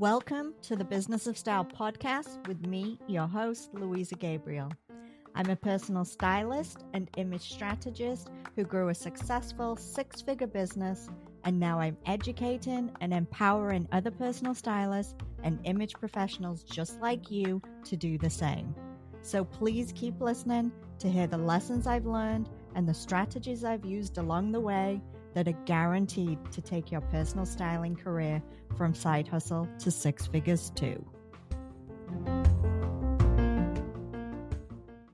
Welcome to the Business of Style podcast with me, your host, Louisa Gabriel. I'm a personal stylist and image strategist who grew a successful six-figure business, and now I'm educating and empowering other personal stylists and image professionals just like you to do the same. So please keep listening to hear the lessons I've learned and the strategies I've used along the way that are guaranteed to take your personal styling career from side hustle to six figures too.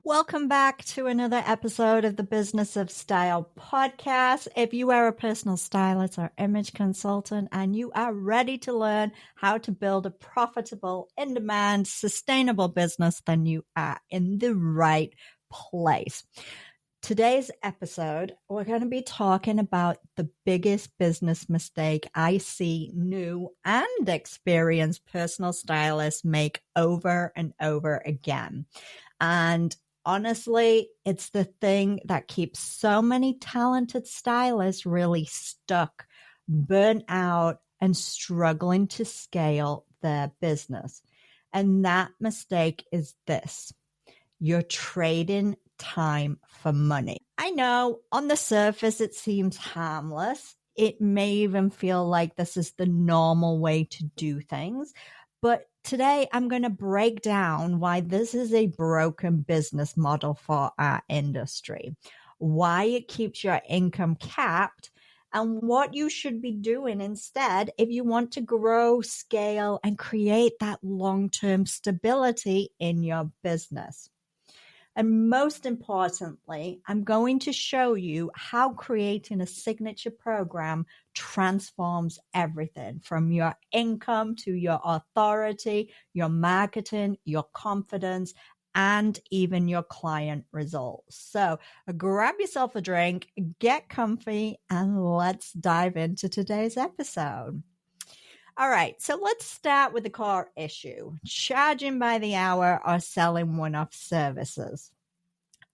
Welcome back to another episode of the Business of Style podcast. If you are a personal stylist or image consultant and you are ready to learn how to build a profitable, in-demand, sustainable business, then you are in the right place. Today's episode, we're going to be talking about the biggest business mistake I see new and experienced personal stylists make over and over again. And honestly, it's the thing that keeps so many talented stylists really stuck, burnt out, and struggling to scale their business. And that mistake is this: you're trading time for money. I know on the surface it seems harmless. It may even feel like this is the normal way to do things. But today I'm going to break down why this is a broken business model for our industry, why it keeps your income capped, and what you should be doing instead if you want to grow, scale, and create that long-term stability in your business. And most importantly, I'm going to show you how creating a signature program transforms everything from your income to your authority, your marketing, your confidence, and even your client results. So grab yourself a drink, get comfy, and let's dive into today's episode. All right, so let's start with the core issue: charging by the hour or selling one-off services.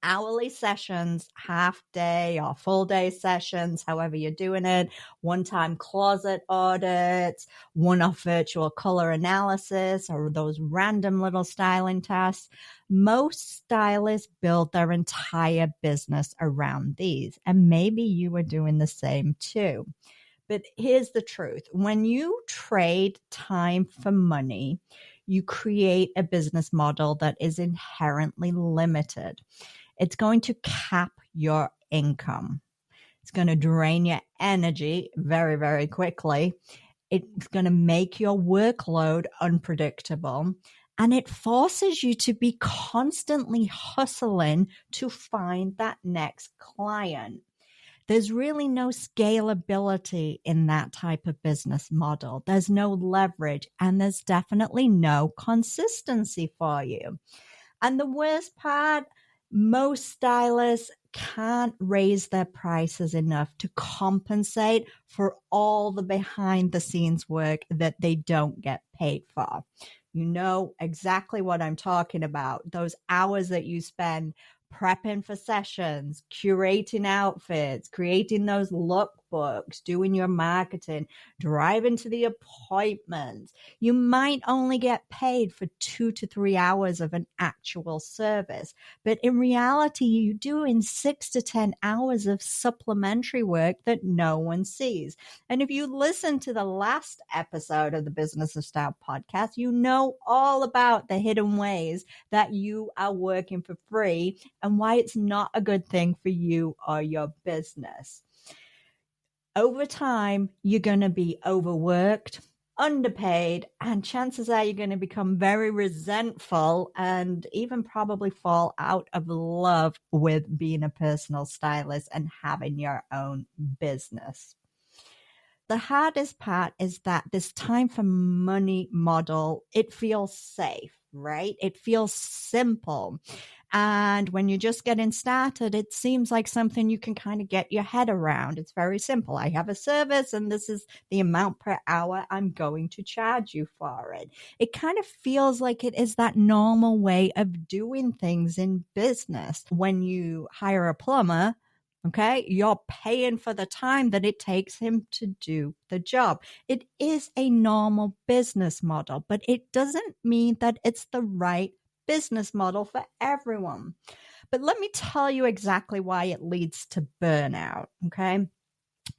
Hourly sessions, half day or full day sessions, however you're doing it, one-time closet audits, one-off virtual color analysis, or those random little styling tasks. Most stylists build their entire business around these, and maybe you are doing the same too. But here's the truth. When you trade time for money, you create a business model that is inherently limited. It's going to cap your income. It's going to drain your energy very, very quickly. It's going to make your workload unpredictable. And it forces you to be constantly hustling to find that next client. There's really no scalability in that type of business model. There's no leverage, and there's definitely no consistency for you. And the worst part, most stylists can't raise their prices enough to compensate for all the behind the scenes work that they don't get paid for. You know exactly what I'm talking about. Those hours that you spend prepping for sessions, curating outfits, creating those lookbooks, doing your marketing, driving to the appointments. You might only get paid for 2 to 3 hours of an actual service, but in reality, you're doing 6 to 10 hours of supplementary work that no one sees. And if you listen to the last episode of the Business of Style podcast, you know all about the hidden ways that you are working for free and why it's not a good thing for you or your business. Over time, you're going to be overworked, underpaid, and chances are you're going to become very resentful and even probably fall out of love with being a personal stylist and having your own business. The hardest part is that this time for money model, it feels safe, right? It feels simple. And when you're just getting started, it seems like something you can kind of get your head around. It's very simple. I have a service and this is the amount per hour I'm going to charge you for it. It kind of feels like it is that normal way of doing things in business. When you hire a plumber, Okay. You're paying for the time that it takes him to do the job. It is a normal business model, but it doesn't mean that it's the right business model for everyone. But let me tell you exactly why it leads to burnout. Okay.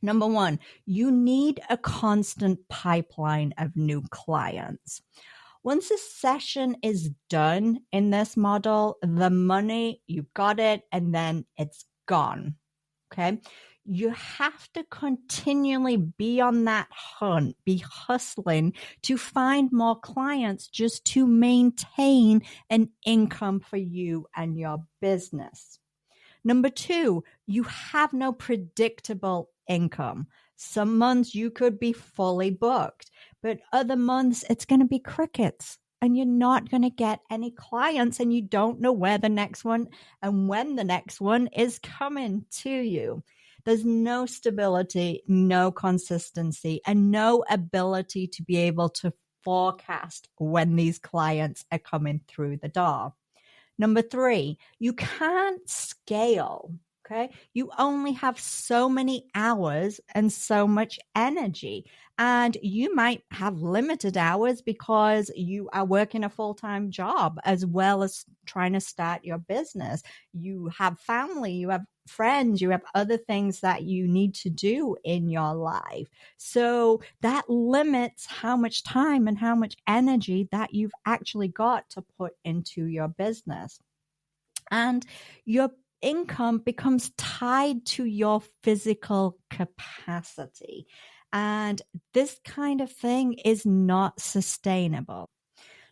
Number one, you need a constant pipeline of new clients. Once a session is done in this model, the money, you got it, and then it's gone. Okay. You have to continually be on that hunt, be hustling to find more clients just to maintain an income for you and your business. Number two, you have no predictable income. Some months you could be fully booked, but other months it's going to be crickets and you're not going to get any clients and you don't know where the next one and when the next one is coming to you. There's no stability, no consistency, and no ability to be able to forecast when these clients are coming through the door. Number three, you can't scale. Okay. You only have so many hours and so much energy. And you might have limited hours because you are working a full-time job as well as trying to start your business. You have family, you have friends, you have other things that you need to do in your life. So that limits how much time and how much energy that you've actually got to put into your business. And your income becomes tied to your physical capacity. And this kind of thing is not sustainable.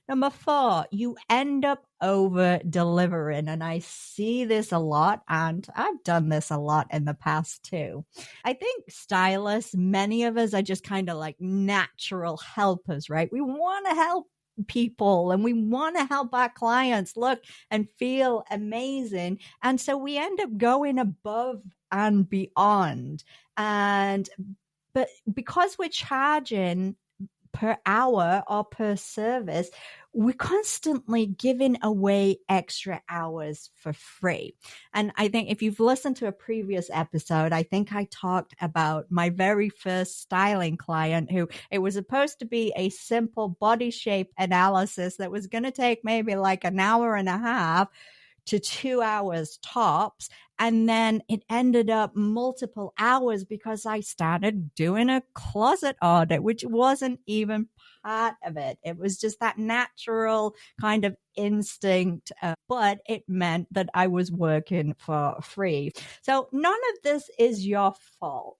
Number four, you end up over delivering. And I see this a lot, and I've done this a lot in the past too. I think stylists, many of us are just kind of like natural helpers, right? We want to help people and we want to help our clients look and feel amazing. And so we end up going above and beyond. But because we're charging per hour or per service, we're constantly giving away extra hours for free. And I think if you've listened to a previous episode, I think I talked about my very first styling client who it was supposed to be a simple body shape analysis that was going to take maybe like an hour and a half to 2 hours tops. And then it ended up multiple hours because I started doing a closet audit, which wasn't even part of it. It was just that natural kind of instinct, but it meant that I was working for free. So none of this is your fault.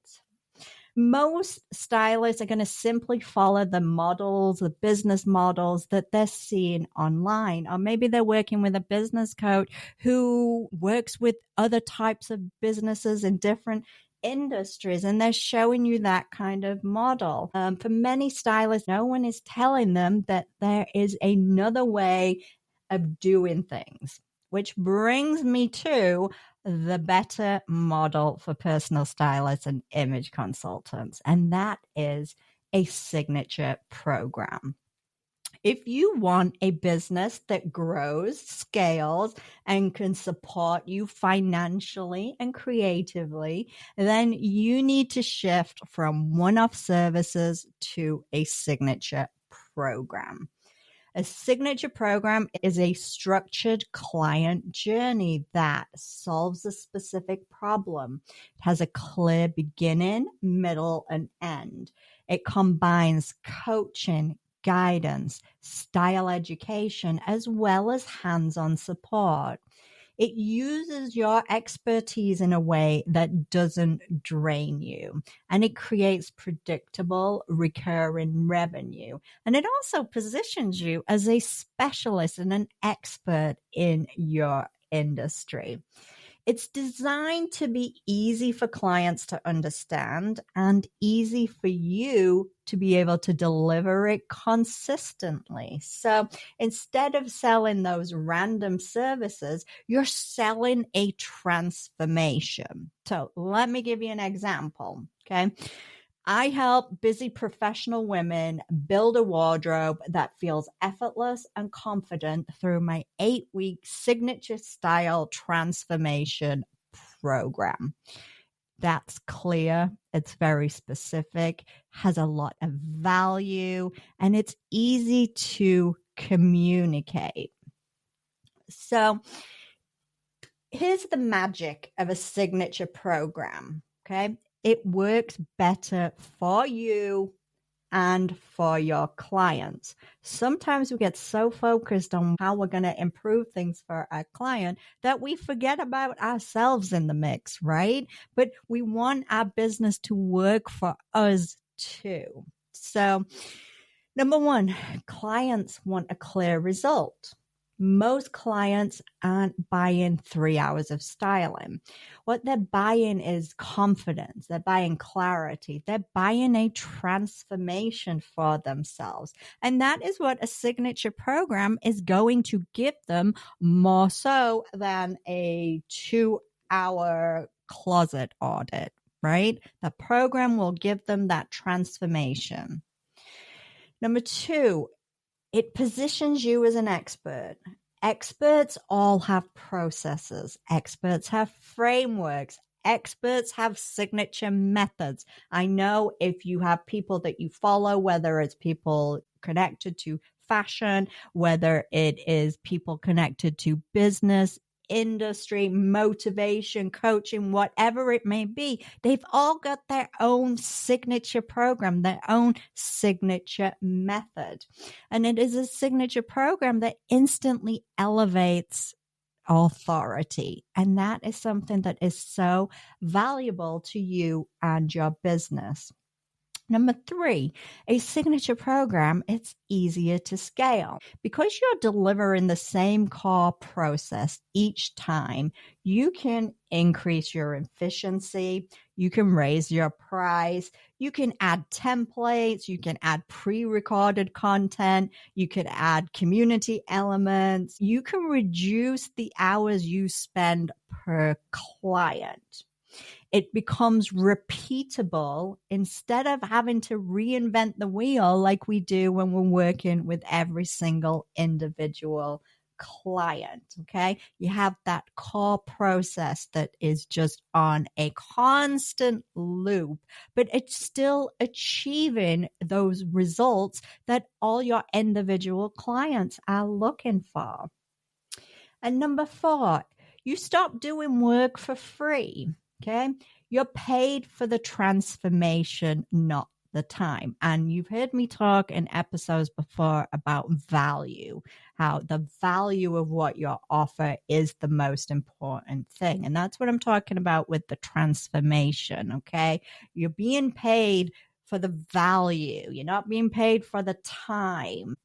Most stylists are going to simply follow the models, the business models that they're seeing online. Or maybe they're working with a business coach who works with other types of businesses in different industries, and they're showing you that kind of model. For many stylists, no one is telling them that there is another way of doing things, which brings me to the better model for personal stylists and image consultants, and that is a signature program. If you want a business that grows, scales, and can support you financially and creatively, then you need to shift from one-off services to a signature program. A signature program is a structured client journey that solves a specific problem. It has a clear beginning, middle, and end. It combines coaching, guidance, style education, as well as hands-on support. It uses your expertise in a way that doesn't drain you, and it creates predictable, recurring revenue. And it also positions you as a specialist and an expert in your industry. It's designed to be easy for clients to understand and easy for you to be able to deliver it consistently. So instead of selling those random services, you're selling a transformation. So let me give you an example. Okay. I help busy professional women build a wardrobe that feels effortless and confident through my 8-week signature style transformation program. That's clear, it's very specific, has a lot of value, and it's easy to communicate. So here's the magic of a signature program, okay? It works better for you and for your clients. Sometimes we get so focused on how we're going to improve things for our client that we forget about ourselves in the mix, right? But we want our business to work for us too. So, number one, clients want a clear result. Most clients aren't buying 3 hours of styling. What they're buying is confidence. They're buying clarity. They're buying a transformation for themselves. And that is what a signature program is going to give them, more so than a 2-hour closet audit, right? The program will give them that transformation. Number two, it positions you as an expert. Experts all have processes. Experts have frameworks. Experts have signature methods. I know if you have people that you follow, whether it's people connected to fashion, whether it is people connected to business, industry, motivation, coaching, whatever it may be, they've all got their own signature program, their own signature method. And it is a signature program that instantly elevates authority. And that is something that is so valuable to you and your business. Number three, a signature program, it's easier to scale. Because you're delivering the same core process each time, you can increase your efficiency, you can raise your price, you can add templates, you can add pre-recorded content, you can add community elements, you can reduce the hours you spend per client. It becomes repeatable instead of having to reinvent the wheel like we do when we're working with every single individual client. Okay. You have that core process that is just on a constant loop, but it's still achieving those results that all your individual clients are looking for. And number four, you stop doing work for free. Okay. You're paid for the transformation, not the time. And you've heard me talk in episodes before about value, how the value of what you offer is the most important thing. And that's what I'm talking about with the transformation. Okay. You're being paid for the value. You're not being paid for the time.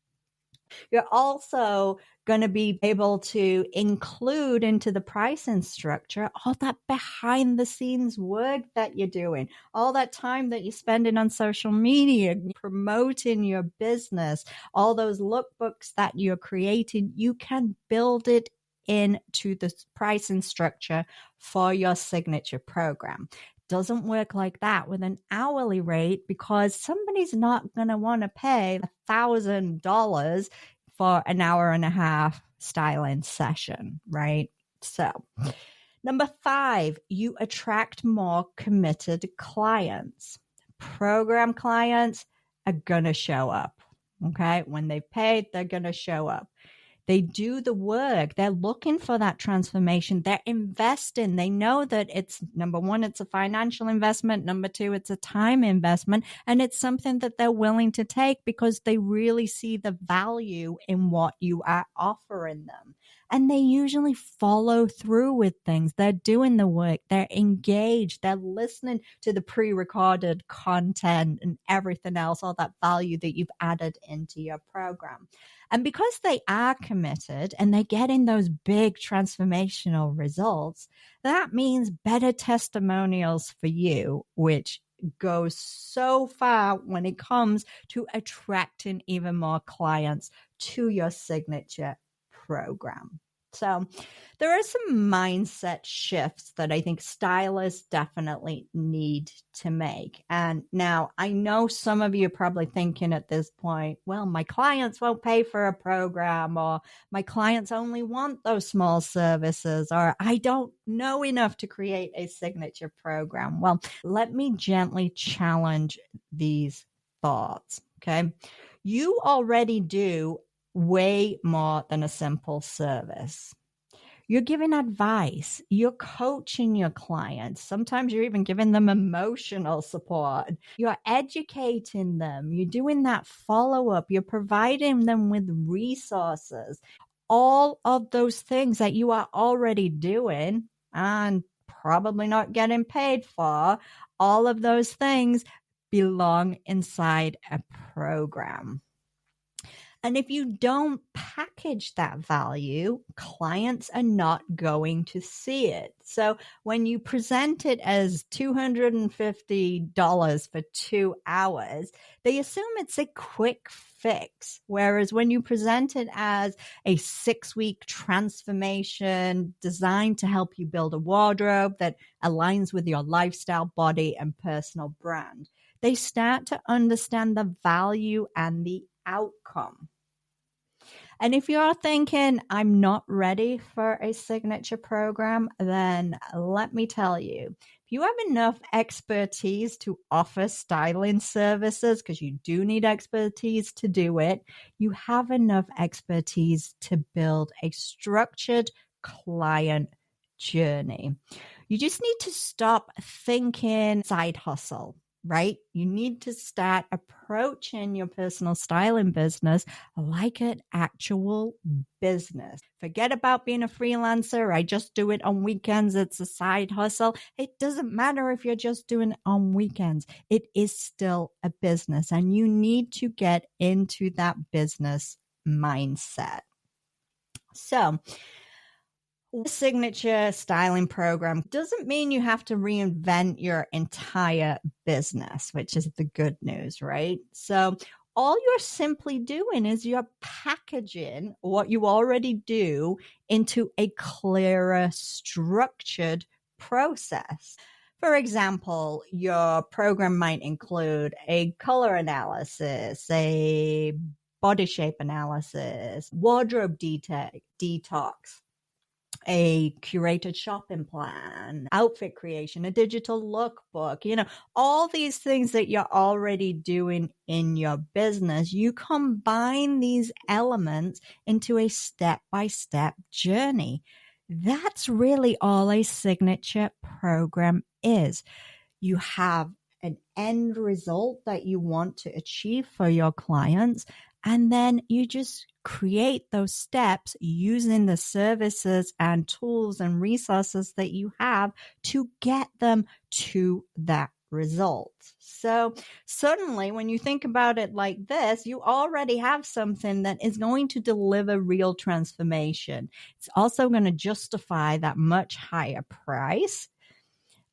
You're also going to be able to include into the pricing structure all that behind the scenes work that you're doing, all that time that you're spending on social media, promoting your business, all those lookbooks that you're creating. You can build it into the pricing structure for your signature program. Doesn't work like that with an hourly rate because somebody's not going to want to pay $1,000 for an hour and a half styling session, right? So, number five, you attract more committed clients. Program clients are going to show up. Okay. When they've paid, they're going to show up. They do the work. They're looking for that transformation. They're investing. They know that it's number one, it's a financial investment. Number two, it's a time investment. And it's something that they're willing to take because they really see the value in what you are offering them. And they usually follow through with things. They're doing the work. They're engaged. They're listening to the pre-recorded content and everything else, all that value that you've added into your program. And because they are committed and they're getting those big transformational results, that means better testimonials for you, which goes so far when it comes to attracting even more clients to your signature program. So there are some mindset shifts that I think stylists definitely need to make. And now I know some of you are probably thinking at this point, well, my clients won't pay for a program, or my clients only want those small services, or I don't know enough to create a signature program. Well, let me gently challenge these thoughts. Okay. You already do way more than a simple service. You're giving advice. You're coaching your clients. Sometimes you're even giving them emotional support. You're educating them. You're doing that follow up. You're providing them with resources. All of those things that you are already doing and probably not getting paid for, all of those things belong inside a program. And if you don't package that value, clients are not going to see it. So when you present it as $250 for 2 hours, they assume it's a quick fix. Whereas when you present it as a 6-week transformation designed to help you build a wardrobe that aligns with your lifestyle, body, and personal brand, they start to understand the value and the outcome. And if you're thinking, I'm not ready for a signature program, then let me tell you, if you have enough expertise to offer styling services, because you do need expertise to do it, you have enough expertise to build a structured client journey. You just need to stop thinking side hustle, right? You need to start approaching your personal styling business like an actual business. Forget about being a freelancer. I just do it on weekends. It's a side hustle. It doesn't matter if you're just doing it on weekends. It is still a business, and you need to get into that business mindset. So, signature styling program doesn't mean you have to reinvent your entire business, which is the good news, right? So all you're simply doing is you're packaging what you already do into a clearer, structured process. For example, your program might include a color analysis, a body shape analysis, wardrobe detox, a curated shopping plan, outfit creation, a digital lookbook, all these things that you're already doing in your business. You combine these elements into a step-by-step journey. That's really all a signature program is. You have an end result that you want to achieve for your clients, and then you just create those steps using the services and tools and resources that you have to get them to that result. So suddenly, when you think about it like this, you already have something that is going to deliver real transformation. It's also going to justify that much higher price.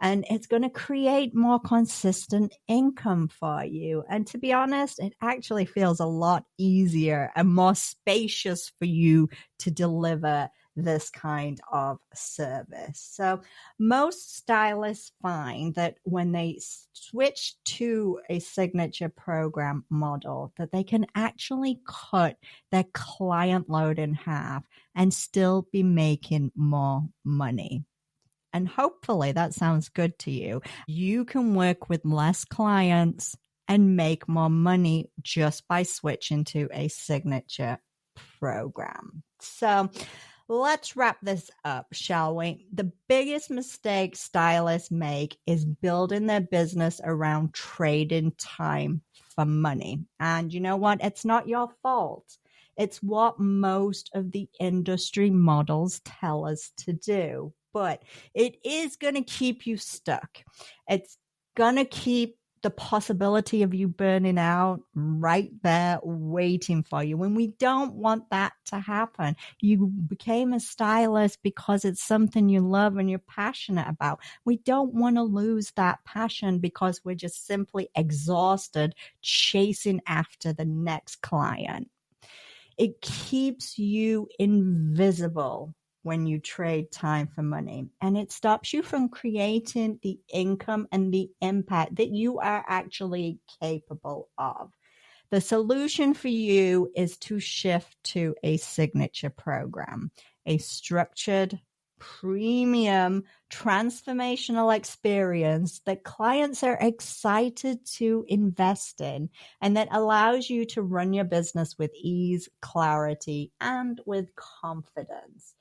And it's going to create more consistent income for you. And to be honest, it actually feels a lot easier and more spacious for you to deliver this kind of service. So most stylists find that when they switch to a signature program model, that they can actually cut their client load in half and still be making more money. And hopefully that sounds good to you. You can work with less clients and make more money just by switching to a signature program. So let's wrap this up, shall we? The biggest mistake stylists make is building their business around trading time for money. And you know what? It's not your fault. It's what most of the industry models tell us to do. But it is going to keep you stuck. It's going to keep the possibility of you burning out right there waiting for you. And we don't want that to happen. You became a stylist because it's something you love and you're passionate about. We don't want to lose that passion because we're just simply exhausted chasing after the next client. It keeps you invisible when you trade time for money, and it stops you from creating the income and the impact that you are actually capable of. The solution for you is to shift to a signature program, a structured, premium, transformational experience that clients are excited to invest in and that allows you to run your business with ease, clarity, and with confidence.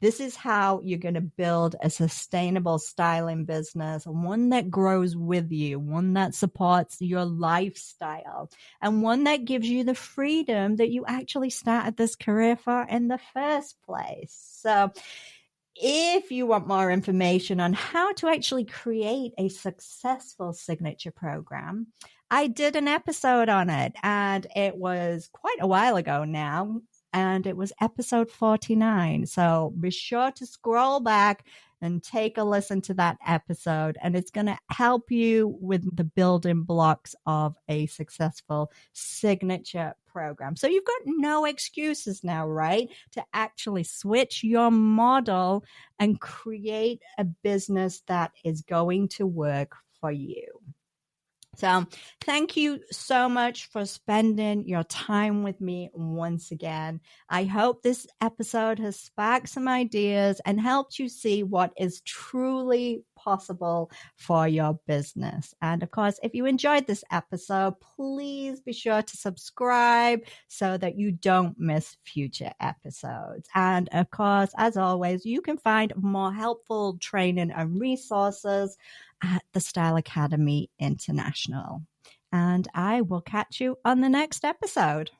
This is how you're going to build a sustainable styling business, one that grows with you, one that supports your lifestyle, and one that gives you the freedom that you actually started this career for in the first place. So, if you want more information on how to actually create a successful signature program, I did an episode on it, and it was quite a while ago now, and it was episode 49. So be sure to scroll back and take a listen to that episode, and it's going to help you with the building blocks of a successful signature program. So you've got no excuses now, right, to actually switch your model and create a business that is going to work for you. So thank you so much for spending your time with me once again. I hope this episode has sparked some ideas and helped you see what is truly possible for your business. And of course, if you enjoyed this episode, please be sure to subscribe so that you don't miss future episodes. And of course, as always, you can find more helpful training and resources at the Style Academy International. And I will catch you on the next episode.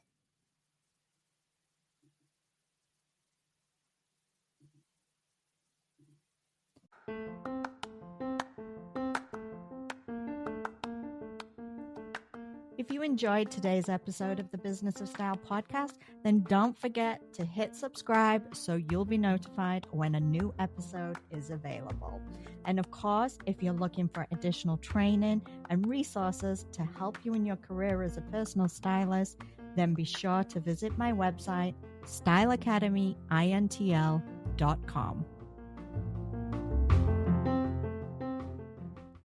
If you enjoyed today's episode of the Business of Style podcast, then don't forget to hit subscribe so you'll be notified when a new episode is available. And of course, if you're looking for additional training and resources to help you in your career as a personal stylist, then be sure to visit my website, styleacademyintl.com.